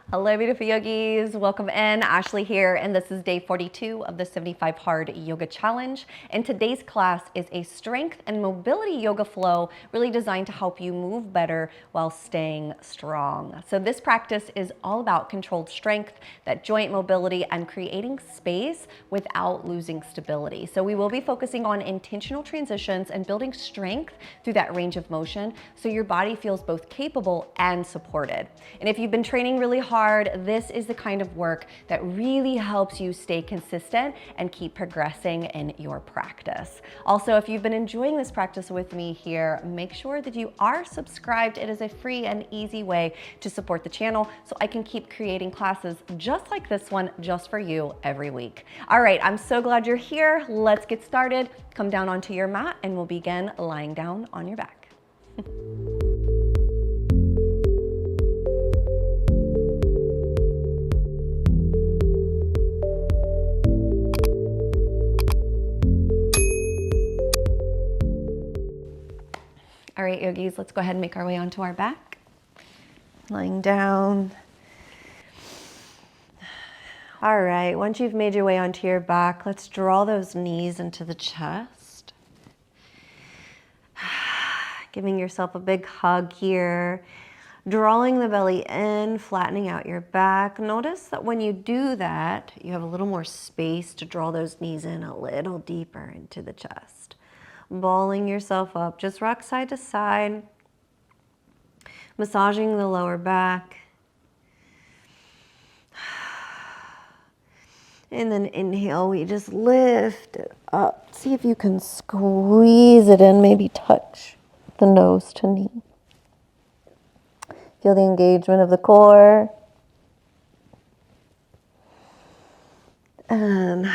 Hello, beautiful yogis. Welcome in. Ashley here, and this is day 42 of the 75 Hard Yoga Challenge. And today's class is a strength and mobility yoga flow, really designed to help you move better while staying strong. So this practice is all about controlled strength, that joint mobility, and creating space without losing stability. So we will be focusing on intentional transitions and building strength through that range of motion so your body feels both capable and supported. And if you've been training really hard, this is the kind of work that really helps you stay consistent and keep progressing in your practice. Also, if you've been enjoying this practice with me here, make sure that you are subscribed. It is a free and easy way to support the channel so I can keep creating classes just like this one just for you every week. All right, I'm so glad you're here. Let's get started. Come down onto your mat and we'll begin lying down on your back. All right, yogis, let's go ahead and make our way onto our back. Lying down. All right, once you've made your way onto your back, let's draw those knees into the chest. Giving yourself a big hug here. Drawing the belly in, flattening out your back. Notice that when you do that, you have a little more space to draw those knees in a little deeper into the chest. Balling yourself up, just rock side to side, massaging the lower back. And then inhale, we just lift it up. See if you can squeeze it in, maybe touch the nose to knee. Feel the engagement of the core. And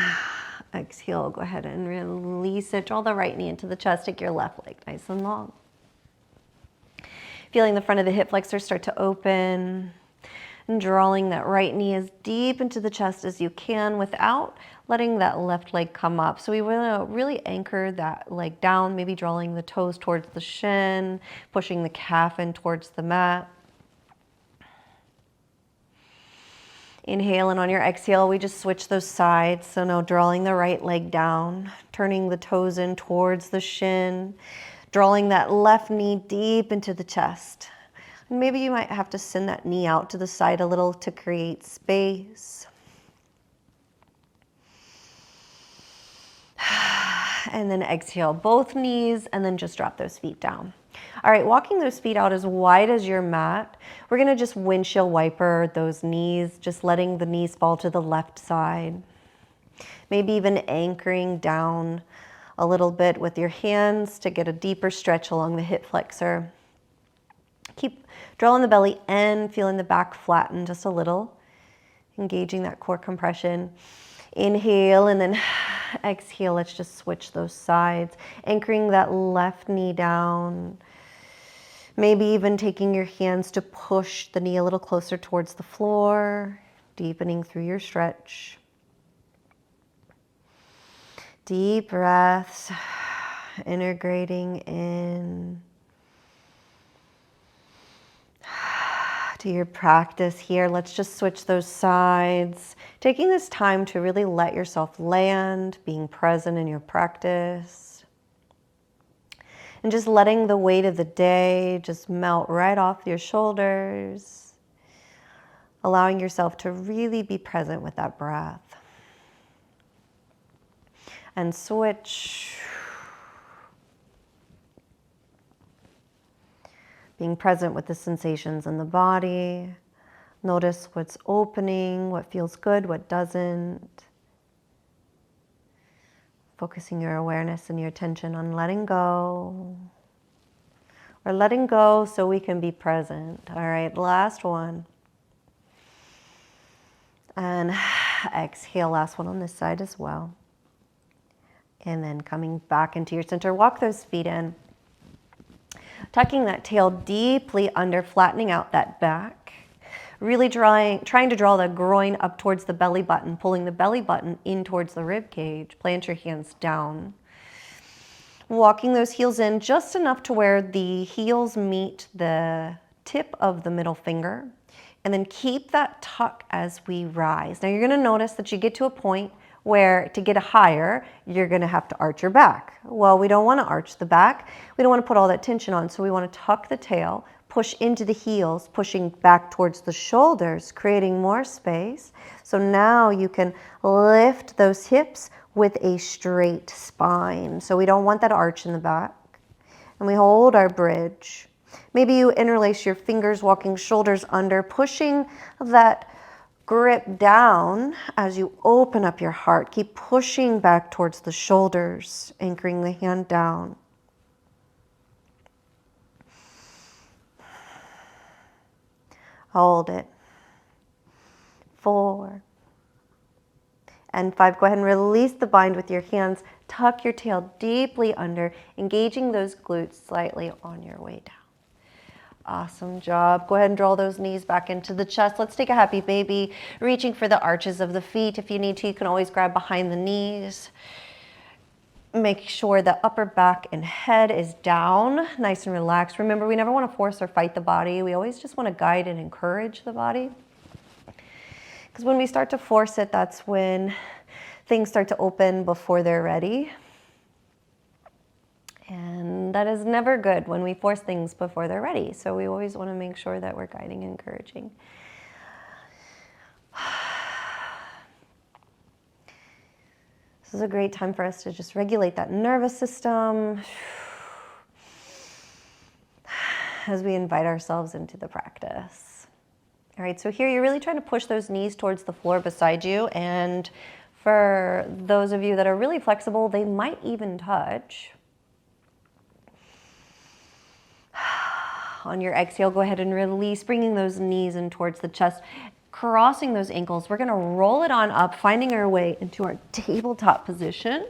exhale, go ahead and release it. Draw the right knee into the chest. Take your left leg nice and long. Feeling the front of the hip flexor start to open. And drawing that right knee as deep into the chest as you can without letting that left leg come up. So we want to really anchor that leg down, maybe drawing the toes towards the shin, pushing the calf in towards the mat. Inhale, and on your exhale, we just switch those sides. So now drawing the right leg down, turning the toes in towards the shin, drawing that left knee deep into the chest. And maybe you might have to send that knee out to the side a little to create space. And then exhale both knees and then just drop those feet down. All right, walking those feet out as wide as your mat. We're gonna just windshield wiper those knees, just letting the knees fall to the left side. Maybe even anchoring down a little bit with your hands to get a deeper stretch along the hip flexor. Keep drawing the belly in, feeling the back flatten just a little, engaging that core compression. Inhale and then exhale, let's just switch those sides, anchoring that left knee down. Maybe even taking your hands to push the knee a little closer towards the floor, deepening through your stretch. Deep breaths, integrating in to your practice here. Let's just switch those sides. Taking this time to really let yourself land, being present in your practice. And just letting the weight of the day just melt right off your shoulders. Allowing yourself to really be present with that breath. And switch. Being present with the sensations in the body. Notice what's opening, what feels good, what doesn't. Focusing your awareness and your attention on letting go. Or letting go so we can be present. All right, last one. And exhale, last one on this side as well. And then coming back into your center, walk those feet in. Tucking that tail deeply under, flattening out that back. Really trying to draw the groin up towards the belly button, pulling the belly button in towards the rib cage. Plant your hands down. Walking those heels in just enough to where the heels meet the tip of the middle finger. And then keep that tuck as we rise. Now you're gonna notice that you get to a point where to get higher, you're gonna have to arch your back. Well, we don't wanna arch the back. We don't wanna put all that tension on, so we wanna tuck the tail, push into the heels, pushing back towards the shoulders, creating more space. So now you can lift those hips with a straight spine. So we don't want that arch in the back. And we hold our bridge. Maybe you interlace your fingers, walking shoulders under, pushing that grip down as you open up your heart. Keep pushing back towards the shoulders, anchoring the hand down. Hold it. 4 and 5. Go ahead and release the bind with your hands. Tuck your tail deeply under, engaging those glutes slightly on your way down. Awesome job. Go ahead and draw those knees back into the chest. Let's take a happy baby, reaching for the arches of the feet. If you need to, you can always grab behind the knees. Make sure the upper back and head is down, nice and relaxed. Remember, we never want to force or fight the body. We always just want to guide and encourage the body. Because when we start to force it, that's when things start to open before they're ready. And that is never good when we force things before they're ready. So we always want to make sure that we're guiding and encouraging. This is a great time for us to just regulate that nervous system as we invite ourselves into the practice. All right, so here you're really trying to push those knees towards the floor beside you. And for those of you that are really flexible, they might even touch. On your exhale, go ahead and release, bringing those knees in towards the chest, crossing those ankles. We're gonna roll it on up, finding our way into our tabletop position.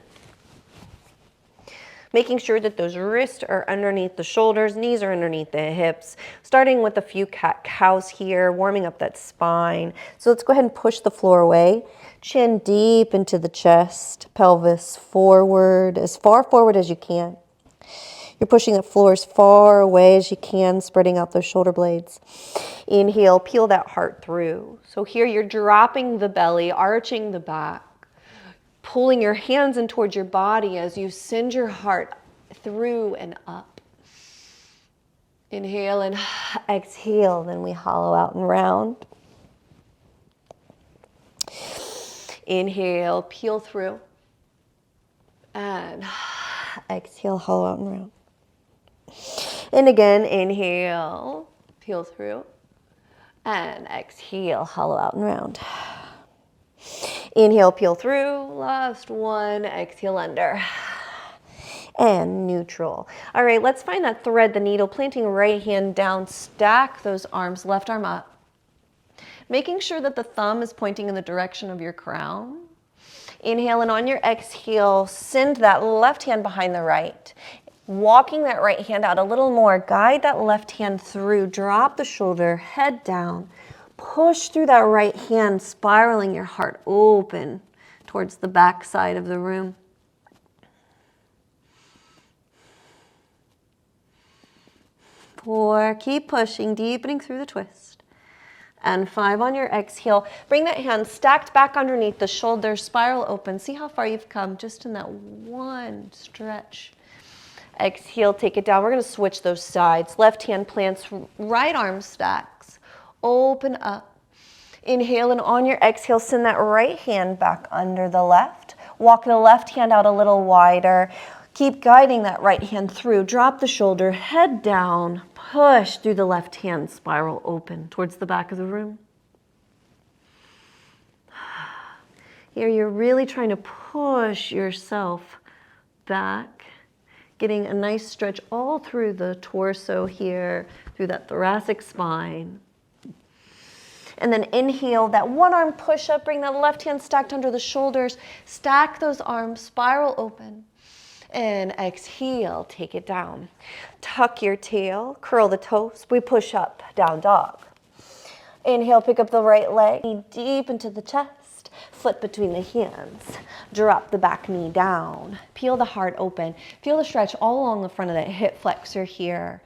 Making sure that those wrists are underneath the shoulders, knees are underneath the hips. Starting with a few cat-cows here, warming up that spine. So let's go ahead and push the floor away. Chin deep into the chest, pelvis forward, as far forward as you can. You're pushing the floor as far away as you can, spreading out those shoulder blades. Inhale, peel that heart through. So here you're dropping the belly, arching the back, pulling your hands in towards your body as you send your heart through and up. Inhale and exhale, then we hollow out and round. Inhale, peel through, and exhale, hollow out and round. And again, inhale, peel through, and exhale, hollow out and round. Inhale, peel through, last one, exhale under, and neutral. All right, let's find that thread the needle, planting right hand down, stack those arms, left arm up. Making sure that the thumb is pointing in the direction of your crown. Inhale, and on your exhale, send that left hand behind the right. Walking that right hand out a little more, guide that left hand through, drop the shoulder, head down, push through that right hand, spiraling your heart open towards the back side of the room. Four, keep pushing, deepening through the twist. And 5 on your exhale. Bring that hand stacked back underneath the shoulders, spiral open. See how far you've come just in that one stretch. Exhale, take it down. We're going to switch those sides. Left hand plants, right arm stacks. Open up. Inhale, and on your exhale, send that right hand back under the left. Walk the left hand out a little wider. Keep guiding that right hand through. Drop the shoulder, head down. Push through the left hand, spiral open towards the back of the room. Here you're really trying to push yourself back. Getting a nice stretch all through the torso here, through that thoracic spine. And then inhale, that one arm push up, bring that left hand stacked under the shoulders, stack those arms, spiral open. And exhale, take it down. Tuck your tail, curl the toes, we push up, down dog. Inhale, pick up the right leg, knee deep into the chest, foot between the hands. Drop the back knee down, peel the heart open. Feel the stretch all along the front of that hip flexor here.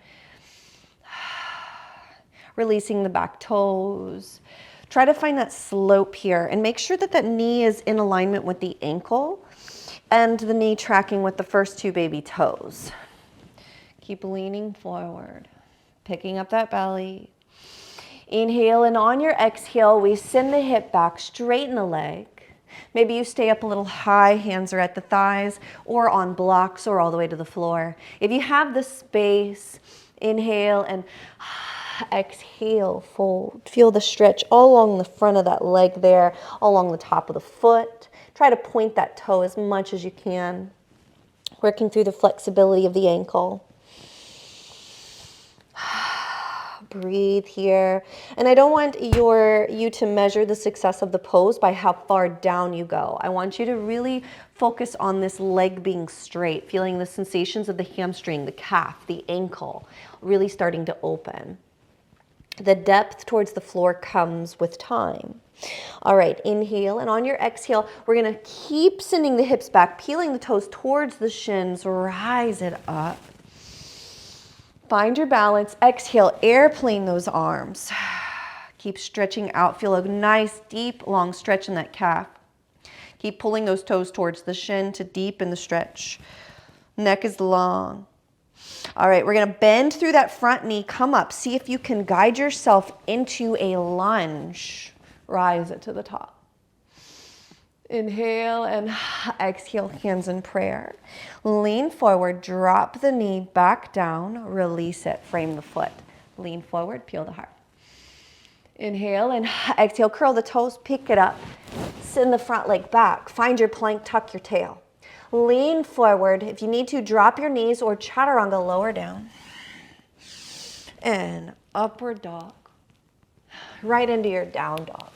Releasing the back toes. Try to find that slope here and make sure that that knee is in alignment with the ankle and the knee tracking with the first two baby toes. Keep leaning forward, picking up that belly. Inhale, and on your exhale, we send the hip back, straighten the leg. Maybe you stay up a little high, hands are at the thighs or on blocks or all the way to the floor. If you have the space, inhale and exhale, fold. Feel the stretch all along the front of that leg there, all along the top of the foot. Try to point that toe as much as you can, working through the flexibility of the ankle. Breathe here. And I don't want you to measure the success of the pose by how far down you go. I want you to really focus on this leg being straight, feeling the sensations of the hamstring, the calf, the ankle, really starting to open. The depth towards the floor comes with time. All right, inhale, and on your exhale, we're gonna keep sending the hips back, peeling the toes towards the shins, rise it up. Find your balance. Exhale, airplane those arms. Keep stretching out. Feel a nice, deep, long stretch in that calf. Keep pulling those toes towards the shin to deepen the stretch. Neck is long. All right, we're gonna bend through that front knee, come up. See if you can guide yourself into a lunge. Rise it to the top. Inhale and exhale, hands in prayer. Lean forward, drop the knee back down, release it, frame the foot. Lean forward, peel the heart. Inhale and exhale, curl the toes, pick it up. Send the front leg back. Find your plank, tuck your tail. Lean forward. If you need to, drop your knees or chaturanga, lower down. And upward dog. Right into your down dog.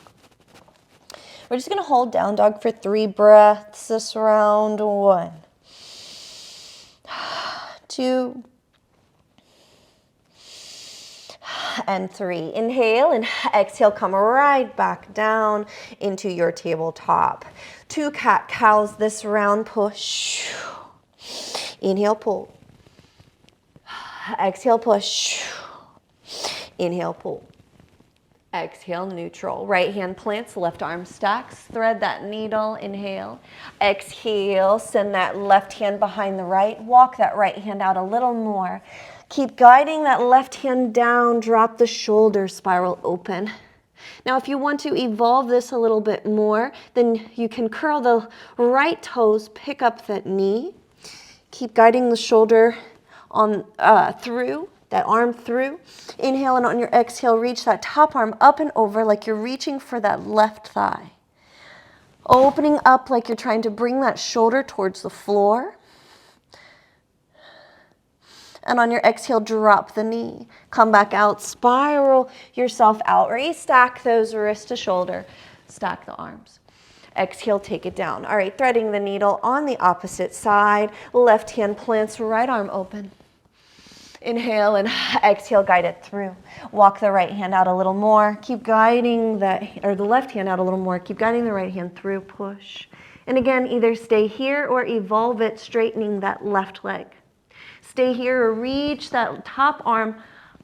We're just going to hold down dog for 3 breaths this round. 1, 2, and 3. Inhale and exhale, come right back down into your tabletop. 2 cat-cows this round, push. Inhale, pull. Exhale, push. Inhale, pull. Exhale, neutral. Right hand plants, left arm stacks. Thread that needle, inhale. Exhale, send that left hand behind the right. Walk that right hand out a little more. Keep guiding that left hand down. Drop the shoulder, spiral open. Now, if you want to evolve this a little bit more, then you can curl the right toes, pick up that knee. Keep guiding the shoulder on through. That arm through. Inhale, and on your exhale, reach that top arm up and over like you're reaching for that left thigh. Opening up like you're trying to bring that shoulder towards the floor. And on your exhale, drop the knee. Come back out, spiral yourself out. Restack those wrist to shoulder. Stack the arms. Exhale, take it down. All right, threading the needle on the opposite side. Left hand plants, right arm open. Inhale and exhale, guide it through. Walk the right hand out a little more. Keep guiding the left hand out a little more. Keep guiding the right hand through, push. And again, either stay here or evolve it, straightening that left leg. Stay here or reach that top arm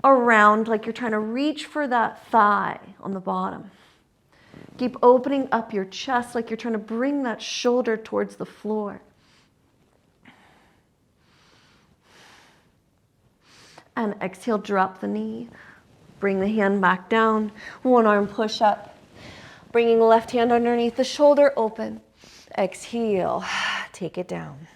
around like you're trying to reach for that thigh on the bottom. Keep opening up your chest like you're trying to bring that shoulder towards the floor. And exhale, drop the knee. Bring the hand back down. One arm push up. Bringing the left hand underneath the shoulder, open. Exhale, take it down.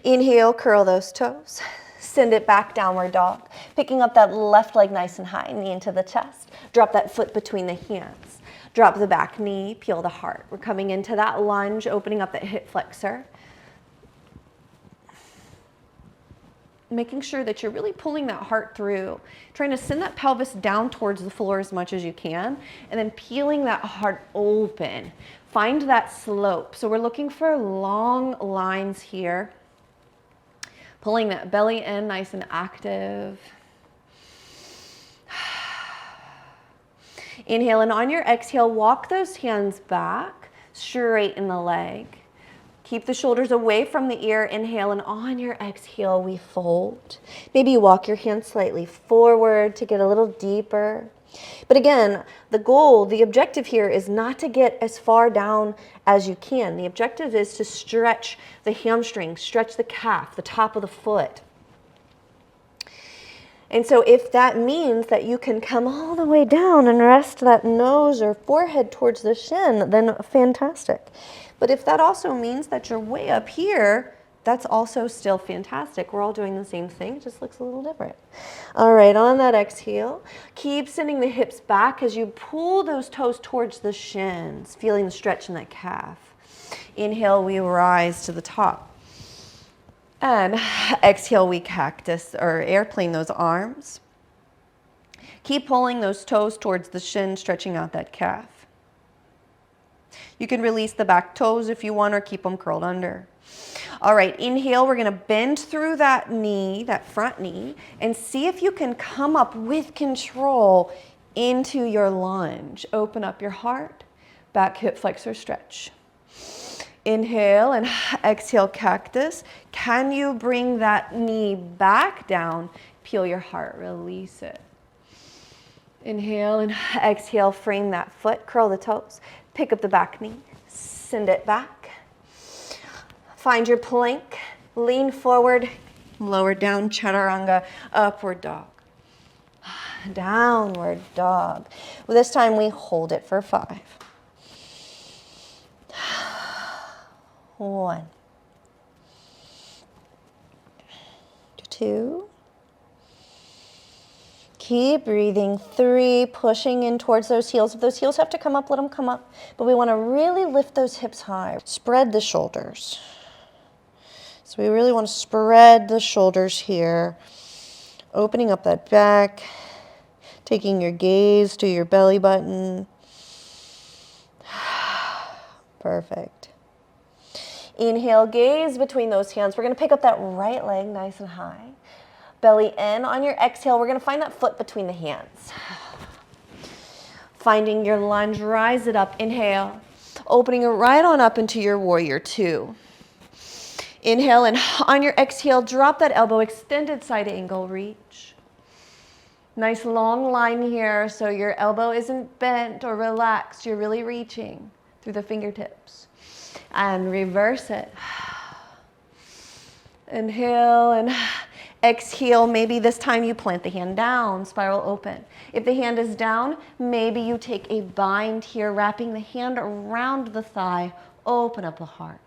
Inhale, curl those toes. Send it back, downward dog. Picking up that left leg nice and high, knee into the chest. Drop that foot between the hands. Drop the back knee, peel the heart. We're coming into that lunge, opening up that hip flexor. Making sure that you're really pulling that heart through, trying to send that pelvis down towards the floor as much as you can, and then peeling that heart open. Find that slope. So we're looking for long lines here. Pulling that belly in nice and active. Inhale, and on your exhale, walk those hands back, straighten the leg. Keep the shoulders away from the ear. Inhale, and on your exhale, we fold. Maybe you walk your hands slightly forward to get a little deeper. But again, the goal, the objective here is not to get as far down as you can. The objective is to stretch the hamstring, stretch the calf, the top of the foot. And so if that means that you can come all the way down and rest that nose or forehead towards the shin, then fantastic. But if that also means that you're way up here, that's also still fantastic. We're all doing the same thing, it just looks a little different. All right, on that exhale, keep sending the hips back as you pull those toes towards the shins, feeling the stretch in that calf. Inhale, we rise to the top. And exhale, we cactus or airplane those arms. Keep pulling those toes towards the shin, stretching out that calf. You can release the back toes if you want or keep them curled under. All right, inhale, we're gonna bend through that knee, that front knee, and see if you can come up with control into your lunge. Open up your heart, back hip flexor stretch. Inhale and exhale, cactus. Can you bring that knee back down? Peel your heart, release it. Inhale and exhale, frame that foot, curl the toes, pick up the back knee, send it back. Find your plank, lean forward, lower down, chaturanga, upward dog. Downward dog. Well, this time we hold it for 5. 1, 2, keep breathing. 3, pushing in towards those heels. If those heels have to come up, let them come up. But we want to really lift those hips high. Spread the shoulders. So we really want to spread the shoulders here. Opening up that back. Taking your gaze to your belly button. Perfect. Inhale, gaze between those hands. We're going to pick up that right leg nice and high. Belly in. On your exhale, we're going to find that foot between the hands. Finding your lunge, rise it up. Inhale. Opening it right on up into your warrior 2. Inhale, and on your exhale, drop that elbow, extended side angle, reach. Nice long line here, so your elbow isn't bent or relaxed. You're really reaching through the fingertips. And reverse it. Inhale and exhale. Maybe this time you plant the hand down, spiral open. If the hand is down, maybe you take a bind here, wrapping the hand around the thigh. Open up the heart.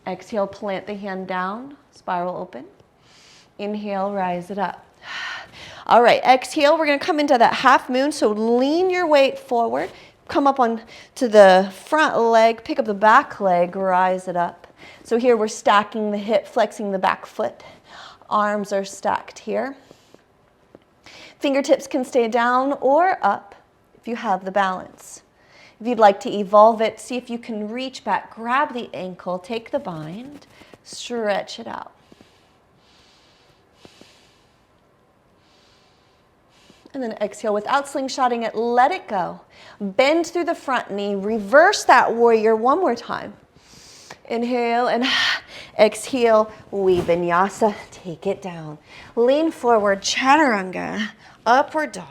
Exhale, plant the hand down, spiral open. Inhale, rise it up. All right, exhale, we're gonna come into that half moon, so lean your weight forward. Come up on to the front leg, pick up the back leg, rise it up. So here we're stacking the hip, flexing the back foot. Arms are stacked here. Fingertips can stay down or up if you have the balance. If you'd like to evolve it, see if you can reach back, grab the ankle, take the bind, stretch it out. And then exhale without slingshotting it, let it go. Bend through the front knee, reverse that warrior one more time. Inhale and exhale, we vinyasa, take it down. Lean forward, chaturanga, upward dog.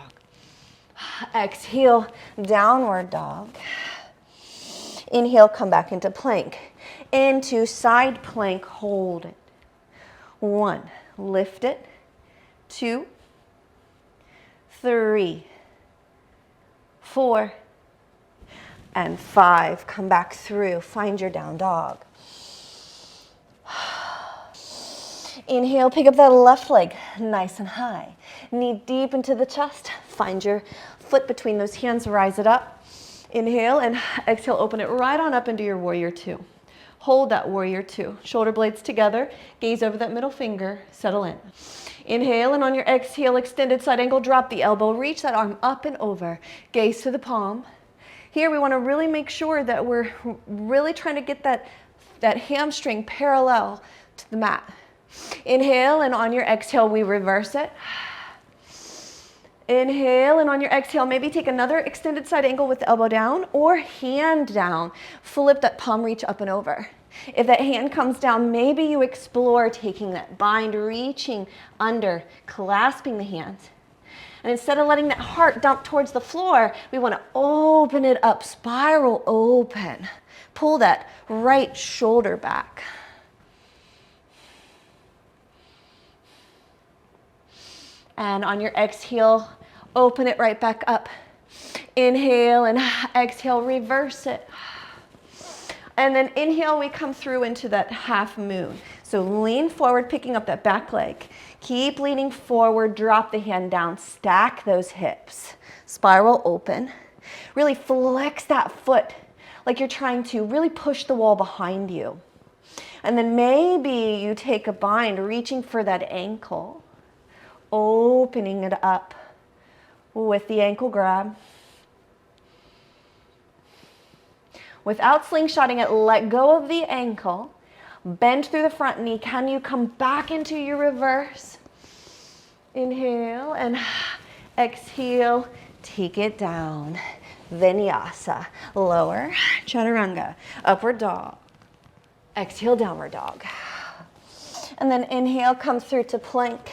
Exhale, downward dog. Inhale, come back into plank. Into side plank, hold it. 1, lift it. 2, 3, 4, and 5. Come back through. Find your down dog. Inhale, pick up that left leg nice and high. Knee deep into the chest. Find your foot between those hands. Rise it up. Inhale and exhale. Open it right on up into your warrior 2. Hold that warrior 2. Shoulder blades together. Gaze over that middle finger. Settle in. Inhale, and on your exhale, extended side angle, drop the elbow, reach that arm up and over, gaze to the palm. Here we want to really make sure that we're really trying to get that hamstring parallel to the mat. Inhale, and on your exhale, we reverse it. Inhale, and on your exhale, maybe take another extended side angle with the elbow down or hand down. Flip that palm reach up and over. If that hand comes down, maybe you explore taking that bind, reaching under, clasping the hands. And instead of letting that heart dump towards the floor, we want to open it up, spiral open. Pull that right shoulder back. And on your exhale, open it right back up. Inhale and exhale, reverse it. And then inhale, we come through into that half moon. So lean forward, picking up that back leg. Keep leaning forward, drop the hand down, stack those hips. Spiral open. Really flex that foot like you're trying to really push the wall behind you. And then maybe you take a bind, reaching for that ankle. Opening it up with the ankle grab. Without slingshotting it, let go of the ankle. Bend through the front knee. Can you come back into your reverse? Inhale and exhale. Take it down. Vinyasa. Lower. Chaturanga. Upward dog. Exhale, downward dog. And then inhale, come through to plank.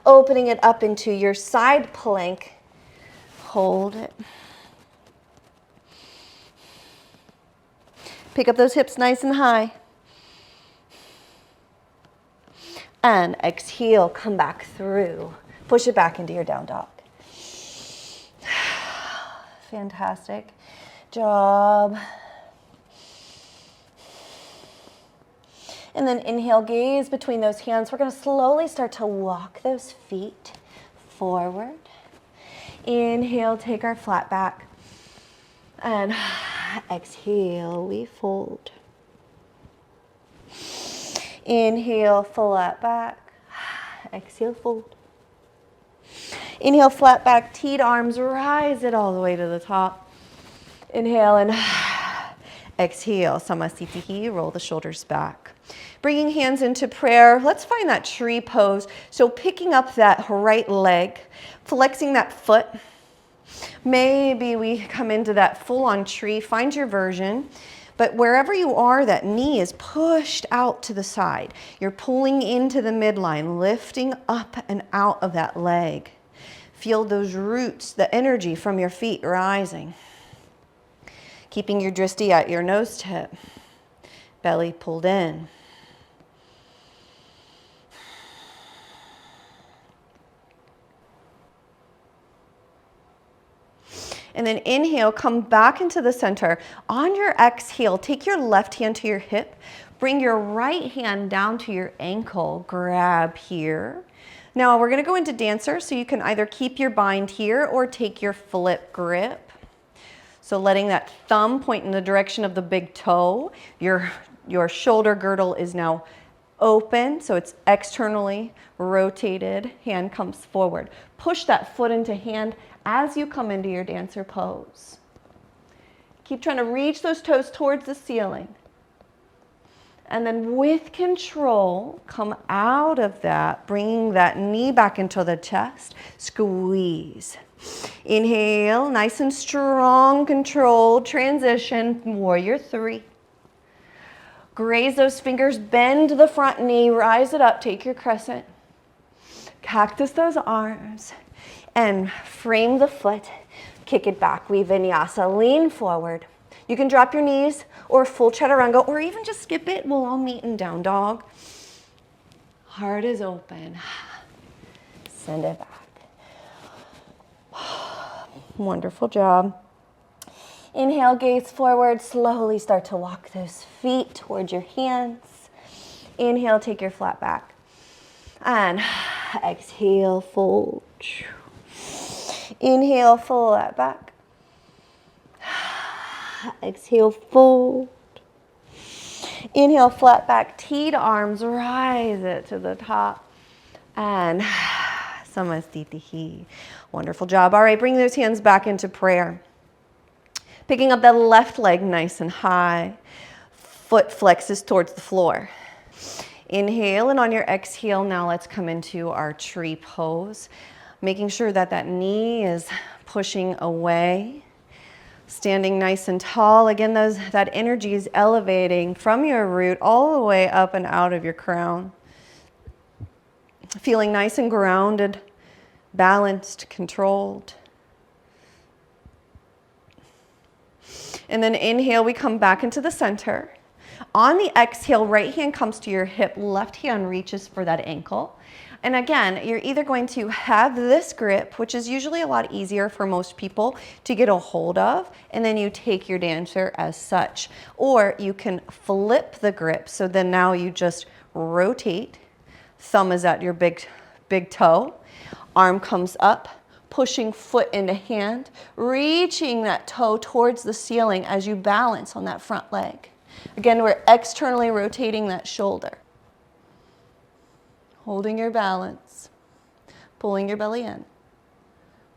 Opening it up into your side plank. Hold it. Pick up those hips nice and high. And exhale, come back through. Push it back into your down dog. Fantastic job. And then inhale, gaze between those hands. We're going to slowly start to walk those feet forward. Inhale, take our flat back. And exhale, we fold. Inhale, flat back. Exhale, fold. Inhale, flat back, teed arms, rise it all the way to the top. Inhale and exhale, Samasthiti, roll the shoulders back. Bringing hands into prayer, let's find that tree pose. So picking up that right leg, flexing that foot. Maybe we come into that full-on tree, find your version. But wherever you are, that knee is pushed out to the side. You're pulling into the midline, lifting up and out of that leg. Feel those roots, the energy from your feet rising. Keeping your drishti at your nose tip. Belly pulled in. And then inhale, come back into the center. On your exhale, take your left hand to your hip. Bring your right hand down to your ankle. Grab here. Now we're going to go into dancer, so you can either keep your bind here or take your flip grip. So letting that thumb point in the direction of the big toe. Your shoulder girdle is now open, so it's externally rotated. Hand comes forward. Push that foot into hand as you come into your dancer pose. Keep trying to reach those toes towards the ceiling. And then with control, come out of that, bringing that knee back into the chest. Squeeze. Inhale, nice and strong, controlled transition, warrior three. Graze those fingers, bend the front knee, rise it up, take your crescent. Cactus those arms. And frame the foot, kick it back. We vinyasa, lean forward. You can drop your knees or full chaturanga or even just skip it. We'll all meet in down dog. Heart is open. Send it back. Wonderful job. Inhale, gaze forward. Slowly start to walk those feet towards your hands. Inhale, take your flat back. And exhale, fold. Inhale, flat back. Exhale, fold. Inhale, flat back, teed arms, rise it to the top. And Samasthiti. Wonderful job. All right, bring those hands back into prayer. Picking up that left leg nice and high. Foot flexes towards the floor. Inhale, and on your exhale, now let's come into our tree pose. Making sure that that knee is pushing away. Standing nice and tall. Again, that energy is elevating from your root all the way up and out of your crown. Feeling nice and grounded, balanced, controlled. And then inhale, we come back into the center. On the exhale, right hand comes to your hip, left hand reaches for that ankle. And again, you're either going to have this grip, which is usually a lot easier for most people to get a hold of, and then you take your dancer as such. Or you can flip the grip, so then now you just rotate. Thumb is at your big toe. Arm comes up, pushing foot into hand, reaching that toe towards the ceiling as you balance on that front leg. Again, we're externally rotating that shoulder. Holding your balance, pulling your belly in.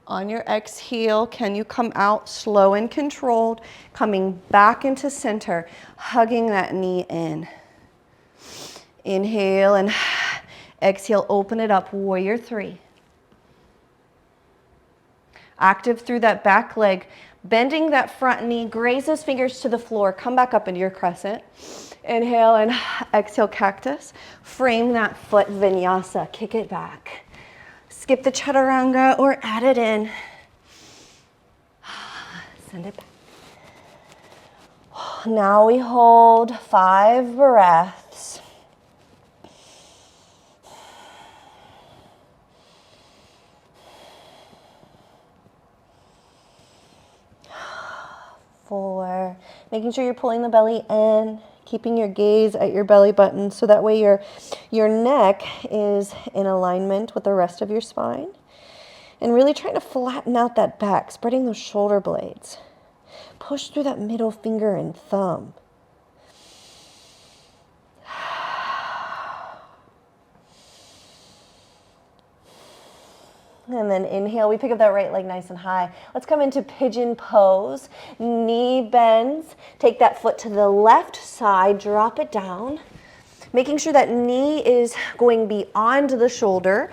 On your exhale, can you come out slow and controlled, coming back into center, hugging that knee in. Inhale and exhale, open it up, warrior three. Active through that back leg, bending that front knee, graze those fingers to the floor, come back up into your crescent. Inhale and exhale, cactus. Frame that foot, vinyasa, kick it back. Skip the chaturanga or add it in. Send it back. Now we hold 5 breaths. 4. Making sure you're pulling the belly in, keeping your gaze at your belly button so that way your neck is in alignment with the rest of your spine. And really trying to flatten out that back, spreading those shoulder blades. Push through that middle finger and thumb. And then inhale, we pick up that right leg nice and high. Let's come into pigeon pose. Knee bends. Take that foot to the left side, drop it down. Making sure that knee is going beyond the shoulder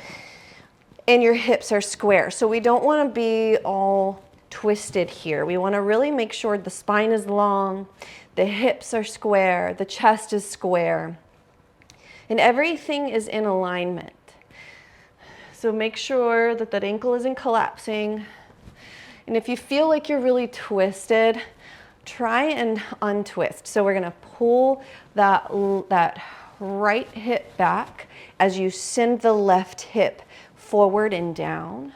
and your hips are square. So we don't want to be all twisted here. We want to really make sure the spine is long, the hips are square, the chest is square, and everything is in alignment. So make sure that that ankle isn't collapsing. And if you feel like you're really twisted, try and untwist. So we're going to pull that right hip back as you send the left hip forward and down,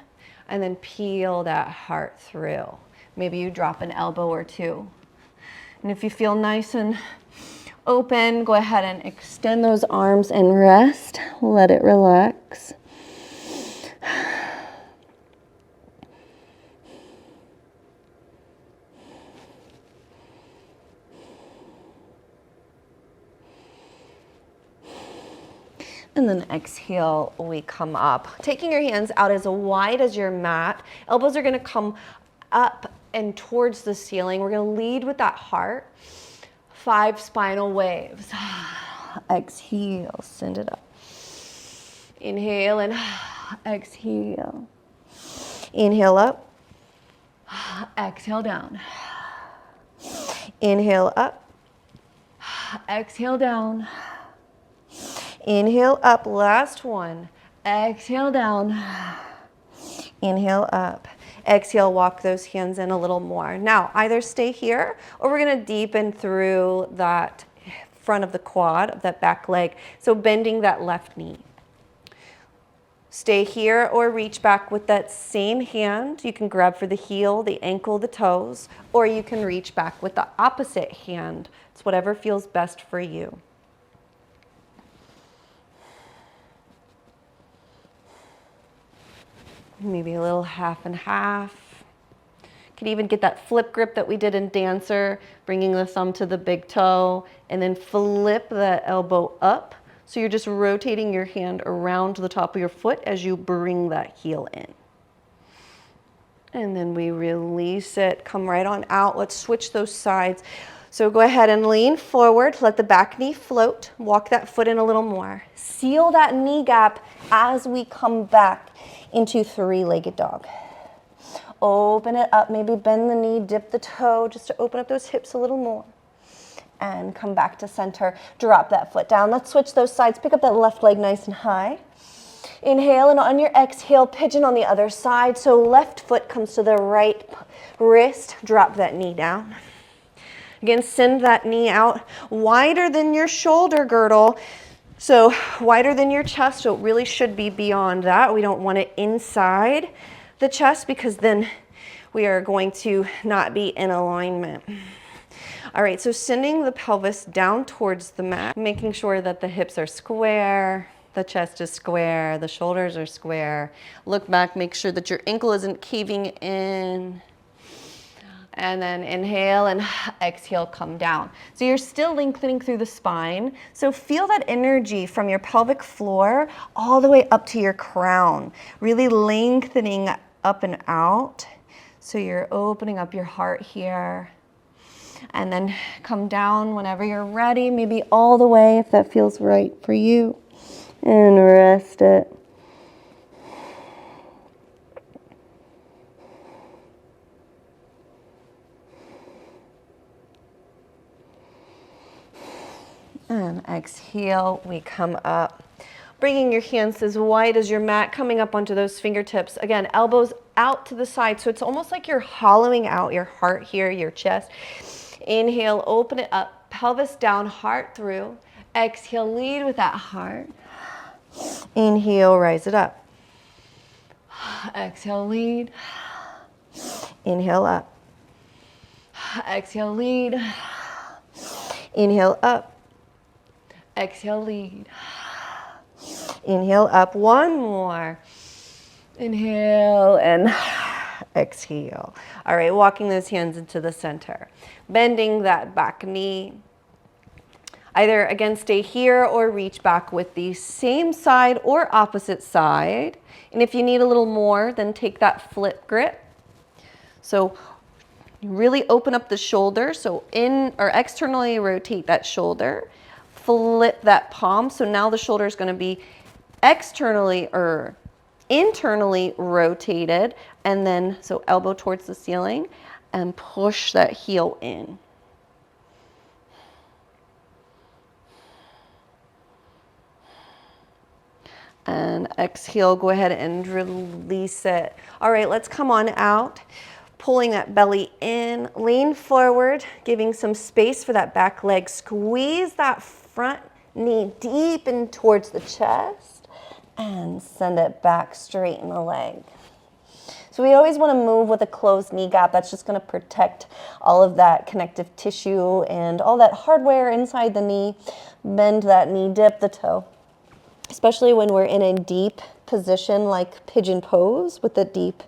and then peel that heart through. Maybe you drop an elbow or two. And if you feel nice and open, go ahead and extend those arms and rest. Let it relax. And then exhale, we come up. Taking your hands out as wide as your mat. Elbows are gonna come up and towards the ceiling. We're gonna lead with that heart. 5 spinal waves. Exhale, send it up. Inhale and exhale. Inhale up. Exhale down. Inhale up. Exhale down. Inhale up, last one. Exhale down. Inhale up. Exhale, walk those hands in a little more. Now, either stay here or we're gonna deepen through that front of the quad, of that back leg. So bending that left knee. Stay here or reach back with that same hand. You can grab for the heel, the ankle, the toes, or you can reach back with the opposite hand. It's whatever feels best for you. Maybe a little half and half. You can even get that flip grip that we did in dancer, bringing the thumb to the big toe, and then flip the elbow up. So you're just rotating your hand around the top of your foot as you bring that heel in. And then we release it, come right on out. Let's switch those sides. So go ahead and lean forward, let the back knee float, walk that foot in a little more. Seal that knee gap as we come back. into three-legged dog. Open it up, maybe bend the knee, dip the toe, just to open up those hips a little more. And come back to center, drop that foot down. Let's switch those sides, pick up that left leg nice and high. Inhale, and on your exhale, pigeon on the other side. So left foot comes to the right wrist, drop that knee down. Again, send that knee out wider than your shoulder girdle. So wider than your chest, so it really should be beyond that. We don't want it inside the chest because then we are going to not be in alignment. All right, so sending the pelvis down towards the mat, making sure that the hips are square, the chest is square, the shoulders are square. Look back, make sure that your ankle isn't caving in. And then inhale and exhale, come down. So you're still lengthening through the spine. So feel that energy from your pelvic floor all the way up to your crown, really lengthening up and out. So you're opening up your heart here. And then come down whenever you're ready, maybe all the way if that feels right for you. And rest it. And exhale, we come up. Bringing your hands as wide as your mat, coming up onto those fingertips. Again, elbows out to the side. So it's almost like you're hollowing out your heart here, your chest. Inhale, open it up, pelvis down, heart through. Exhale, lead with that heart. Inhale, rise it up. Exhale, lead. Inhale, up. Exhale, lead. Inhale, up. Exhale, lead. Inhale, up. One more. Inhale and exhale. All right, walking those hands into the center. Bending that back knee. Either, again, stay here or reach back with the same side or opposite side. And if you need a little more, then take that flip grip. So really open up the shoulder. So in or externally rotate that shoulder. Flip that palm. So now the shoulder is going to be externally or internally rotated. And then, so elbow towards the ceiling and push that heel in. And exhale, go ahead and release it. All right, let's come on out. Pulling that belly in, lean forward, giving some space for that back leg. Squeeze that front knee deep in towards the chest and send it back, straighten the leg. So we always want to move with a closed knee gap. That's just going to protect all of that connective tissue and all that hardware inside the knee. Bend that knee, dip the toe. Especially when we're in a deep position like pigeon pose with a deep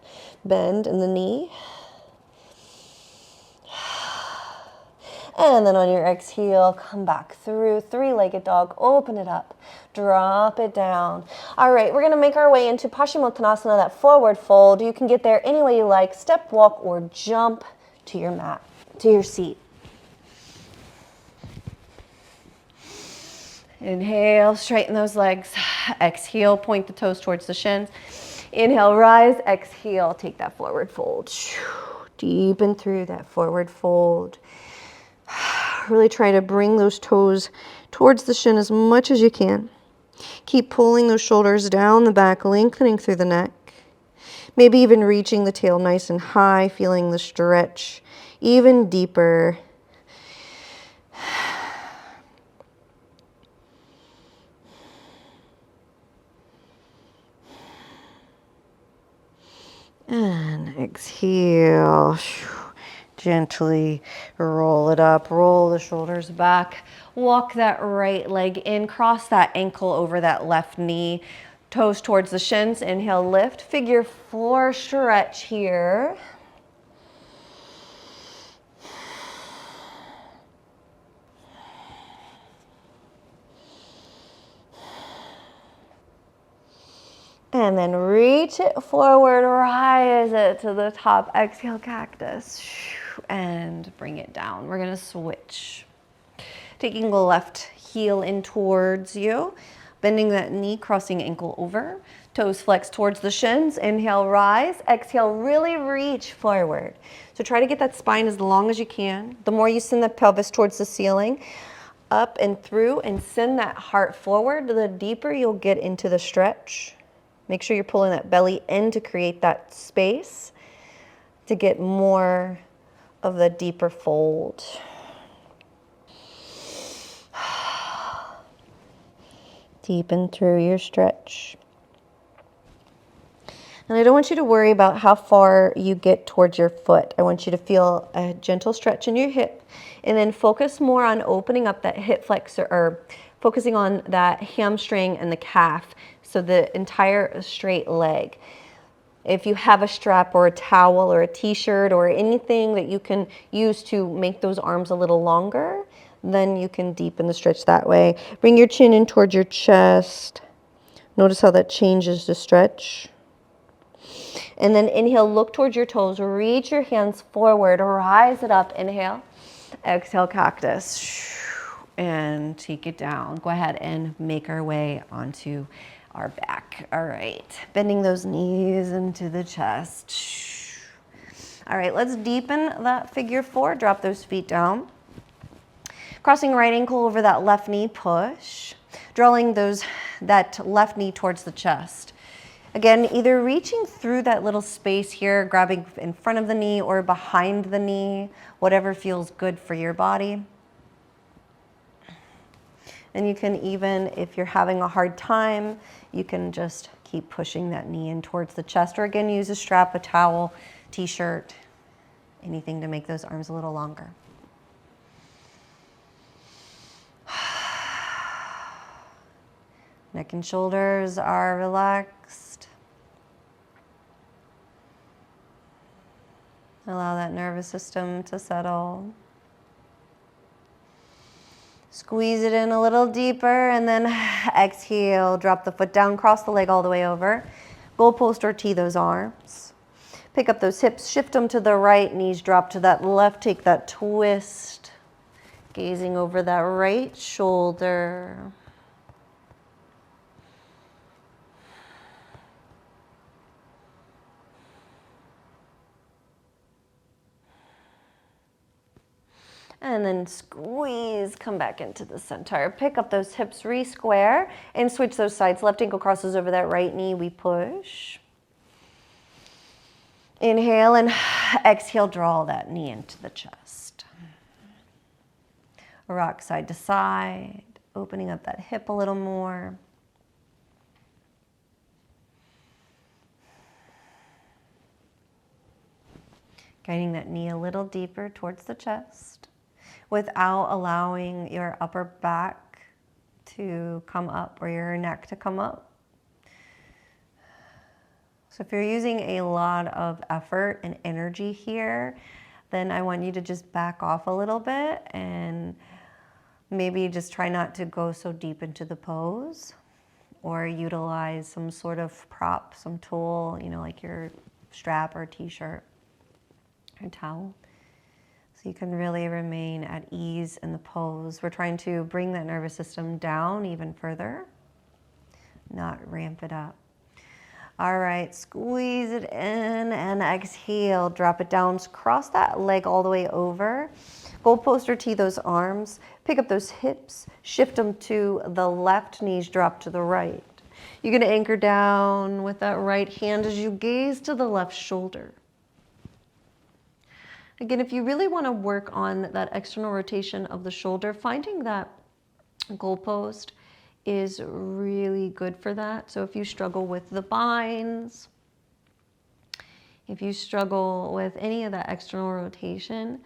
bend in the knee. And then on your exhale, come back through three-legged dog, open it up, drop it down. All right, we're gonna make our way into Paschimottanasana, that forward fold. You can get there any way you like, step, walk, or jump to your mat, to your seat. Inhale, straighten those legs. Exhale, point the toes towards the shins. Inhale, rise. Exhale, take that forward fold. Deepen through that forward fold. Really try to bring those toes towards the shin as much as you can. Keep pulling those shoulders down the back, lengthening through the neck. Maybe even reaching the tail nice and high, feeling the stretch even deeper. And exhale. Gently roll it up, roll the shoulders back, walk that right leg in, cross that ankle over that left knee, toes towards the shins. Inhale, lift, figure four stretch here. And then reach it forward, rise it to the top. Exhale, cactus. And bring it down. We're gonna switch. Taking the left heel in towards you, bending that knee, crossing ankle over, Toes flex towards the shins. Inhale, rise. Exhale, really reach forward. So try to get that spine as long as you can. The more you send the pelvis towards the ceiling, up and through, and send that heart forward, the deeper you'll get into the stretch. Make sure you're pulling that belly in to create that space to get more of the deeper fold. Deepen through your stretch. And I don't want you to worry about how far you get towards your foot. I want you to feel a gentle stretch in your hip, and then focus more on opening up that hip flexor, or focusing on that hamstring and the calf, so the entire straight leg. If you have a strap or a towel or a t-shirt or anything that you can use to make those arms a little longer, then you can deepen the stretch that way. Bring your chin in towards your chest. Notice how that changes the stretch. And then inhale, look towards your toes, reach your hands forward, rise it up, inhale. Exhale, cactus, and take it down. Go ahead and make our way onto our back. All right, bending those knees into the chest. All right, let's deepen that figure four. Drop those feet down. Crossing right ankle over that left knee, push. Drawing that left knee towards the chest. Again, either reaching through that little space here, grabbing in front of the knee or behind the knee, whatever feels good for your body. And you can even, if you're having a hard time, you can just keep pushing that knee in towards the chest, or again, use a strap, a towel, t-shirt, anything to make those arms a little longer. Neck and shoulders are relaxed. Allow that nervous system to settle. Squeeze it in a little deeper, and then exhale, drop the foot down, cross the leg all the way over. Goalpost or tee those arms. Pick up those hips, shift them to the right, knees drop to that left, take that twist. Gazing over that right shoulder. And then squeeze, come back into the center. Pick up those hips, re-square, and switch those sides. Left ankle crosses over that right knee, we push. Inhale and exhale, draw that knee into the chest. Rock side to side, opening up that hip a little more. Guiding that knee a little deeper towards the chest, without allowing your upper back to come up or your neck to come up. So if you're using a lot of effort and energy here, then I want you to just back off a little bit and maybe just try not to go so deep into the pose, or utilize some sort of prop, some tool, like your strap or t-shirt or towel. So you can really remain at ease in the pose. We're trying to bring that nervous system down even further, not ramp it up. All right, squeeze it in and exhale, drop it down. Cross that leg all the way over. Goalpost or tee those arms. Pick up those hips, shift them to the left, knees drop to the right. You're gonna anchor down with that right hand as you gaze to the left shoulder. Again, if you really want to work on that external rotation of the shoulder, finding that goalpost is really good for that. So if you struggle with the binds, if you struggle with any of that external rotation,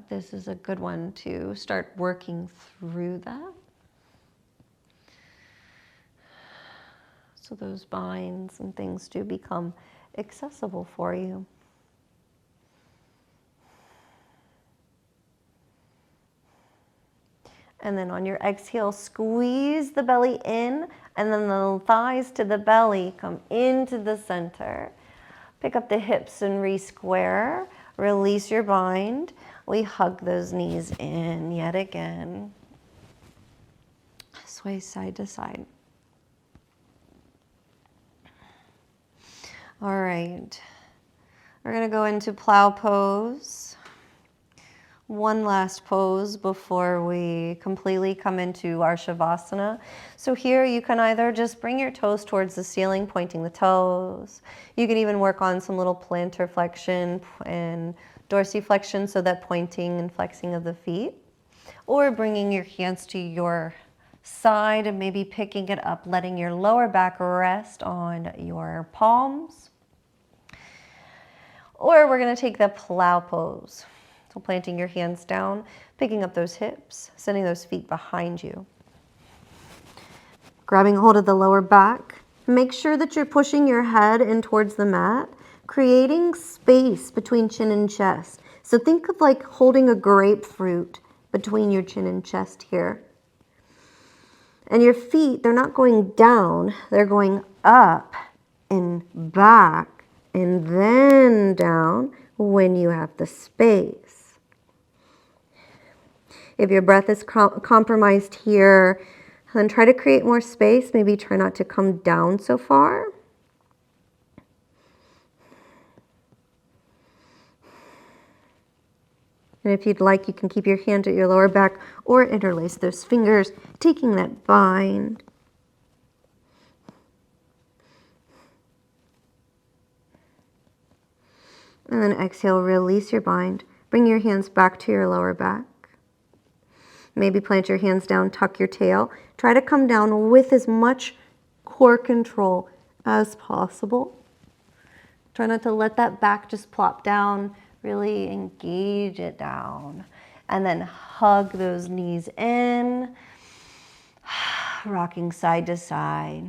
this is a good one to start working through that. So those binds and things do become accessible for you. And then on your exhale, squeeze the belly in, and then the thighs to the belly come into the center. Pick up the hips and re-square. Release your bind. We hug those knees in yet again. Sway side to side. All right. We're going to go into plow pose. One last pose before we completely come into our Shavasana. So here you can either just bring your toes towards the ceiling, pointing the toes. You can even work on some little plantar flexion and dorsiflexion, so that pointing and flexing of the feet. Or bringing your hands to your side and maybe picking it up, letting your lower back rest on your palms. Or we're going to take the plow pose. So planting your hands down, picking up those hips, sending those feet behind you. Grabbing hold of the lower back. Make sure that you're pushing your head in towards the mat, creating space between chin and chest. So think of like holding a grapefruit between your chin and chest here. And your feet, they're not going down, they're going up and back and then down when you have the space. If your breath is compromised here, then try to create more space. Maybe try not to come down so far. And if you'd like, you can keep your hand at your lower back or interlace those fingers, taking that bind. And then exhale, release your bind. Bring your hands back to your lower back. Maybe plant your hands down, tuck your tail. Try to come down with as much core control as possible. Try not to let that back just plop down. Really engage it down. And then hug those knees in, rocking side to side.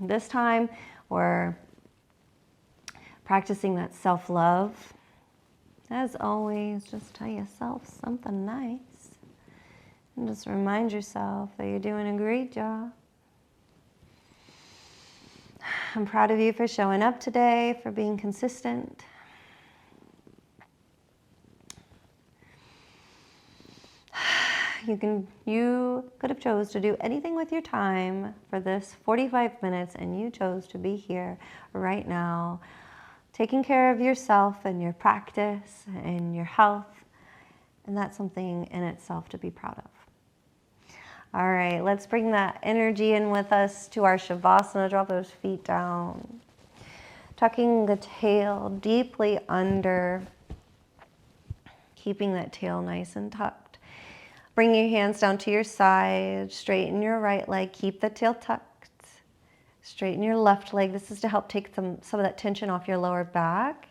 This time, we're practicing that self-love. As always, just tell yourself something nice. And just remind yourself that you're doing a great job. I'm proud of you for showing up today, for being consistent. You could have chose to do anything with your time for this 45 minutes, and you chose to be here right now, taking care of yourself and your practice and your health. And that's something in itself to be proud of. All right, let's bring that energy in with us to our Shavasana. Drop those feet down. Tucking the tail deeply under, keeping that tail nice and tucked. Bring your hands down to your side, straighten your right leg, keep the tail tucked. Straighten your left leg. This is to help take some of that tension off your lower back.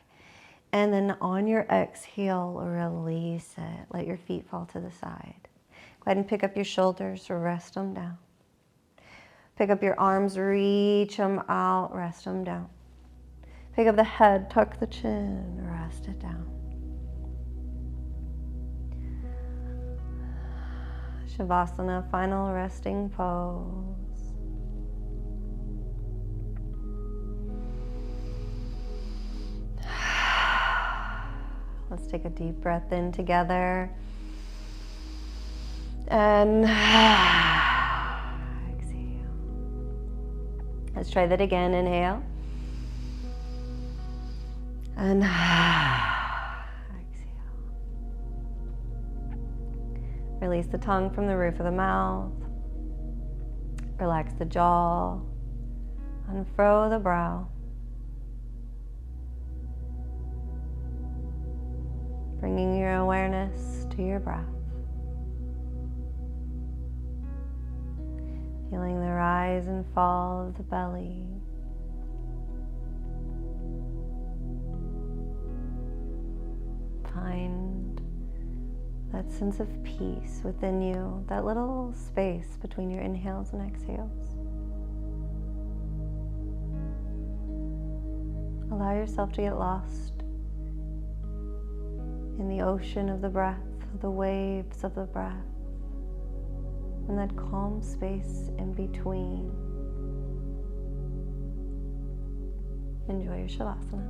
And then on your exhale, release it. Let your feet fall to the side. Go ahead and pick up your shoulders, rest them down. Pick up your arms, reach them out, rest them down. Pick up the head, tuck the chin, rest it down. Shavasana, final resting pose. Let's take a deep breath in together. And exhale. Let's try that again. Inhale. And exhale. Release the tongue from the roof of the mouth. Relax the jaw. Unfurrow the brow. Bringing your awareness to your breath. Feeling the rise and fall of the belly. Find that sense of peace within you, that little space between your inhales and exhales. Allow yourself to get lost in the ocean of the breath, the waves of the breath. And that calm space in between. Enjoy your Shavasana.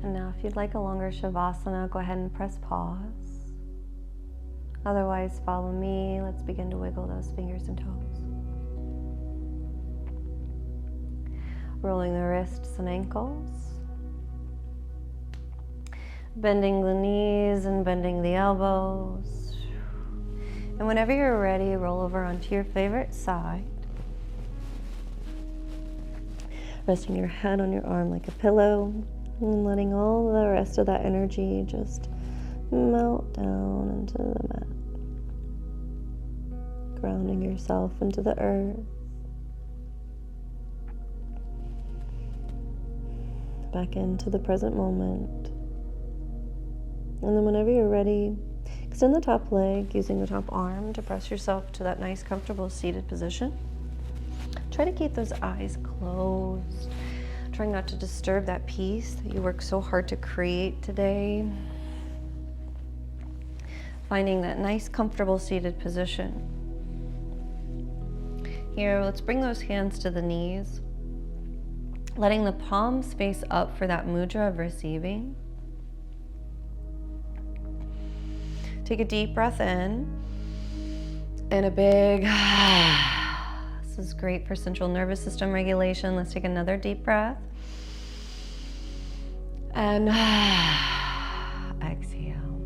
And now if you'd like a longer Shavasana, go ahead and press pause. Otherwise, follow me. Let's begin to wiggle those fingers and toes. Rolling the wrists and ankles. Bending the knees and bending the elbows. And whenever you're ready, roll over onto your favorite side. Resting your head on your arm like a pillow and letting all the rest of that energy just melt down into the mat. Grounding yourself into the earth. Back into the present moment. And then whenever you're ready, extend the top leg using the top arm to press yourself to that nice, comfortable seated position. Try to keep those eyes closed. Trying not to disturb that peace that you work so hard to create today. Finding that nice, comfortable seated position. Here, let's bring those hands to the knees. Letting the palms face up for that mudra of receiving. Take a deep breath in. And a big This is great for central nervous system regulation. Let's take another deep breath. And exhale.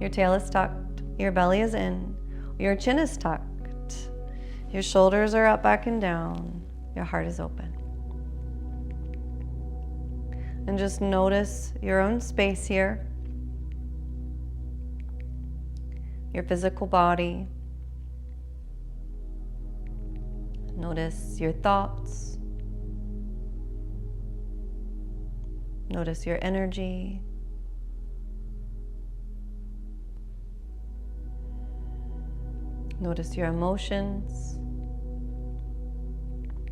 Your tail is tucked. Your belly is in. Your chin is tucked. Your shoulders are up, back, and down. Your heart is open. And just notice your own space here. Your physical body. Notice your thoughts. Notice your energy. Notice your emotions.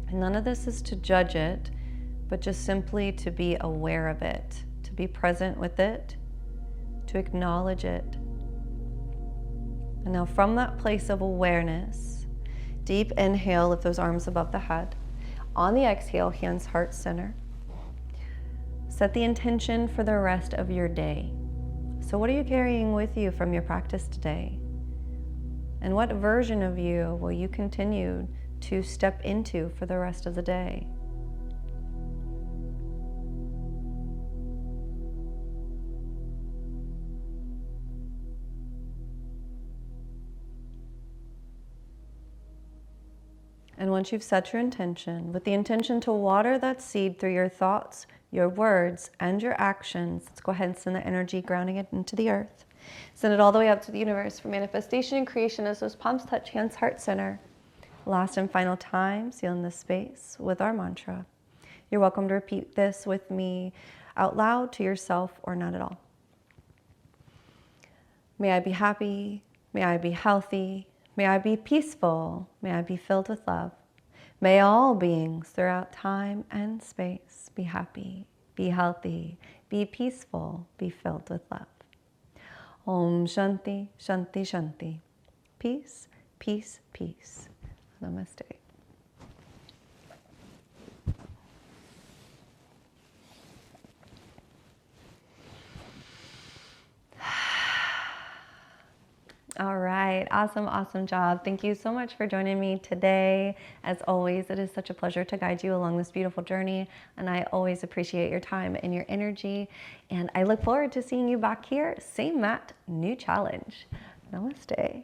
And none of this is to judge it, but just simply to be aware of it, to be present with it, to acknowledge it. And now from that place of awareness, deep inhale, lift those arms above the head. On the exhale, hands heart center. Set the intention for the rest of your day. So what are you carrying with you from your practice today? And what version of you will you continue to step into for the rest of the day? And once you've set your intention, with the intention to water that seed through your thoughts, your words, and your actions, let's go ahead and send the energy, grounding it into the earth. Send it all the way up to the universe for manifestation and creation as those palms touch, hands heart center. Last and final time, sealing this space with our mantra. You're welcome to repeat this with me out loud to yourself or not at all. May I be happy. May I be healthy. May I be peaceful. May I be filled with love. May all beings throughout time and space be happy, be healthy, be peaceful, be filled with love. Om Shanti, Shanti, Shanti. Peace, peace, peace. Namaste. All right, awesome job. Thank you so much for joining me today. As always, it is such a pleasure to guide you along this beautiful journey, and I always appreciate your time and your energy, and I look forward to seeing you back here, same mat, new challenge. Namaste.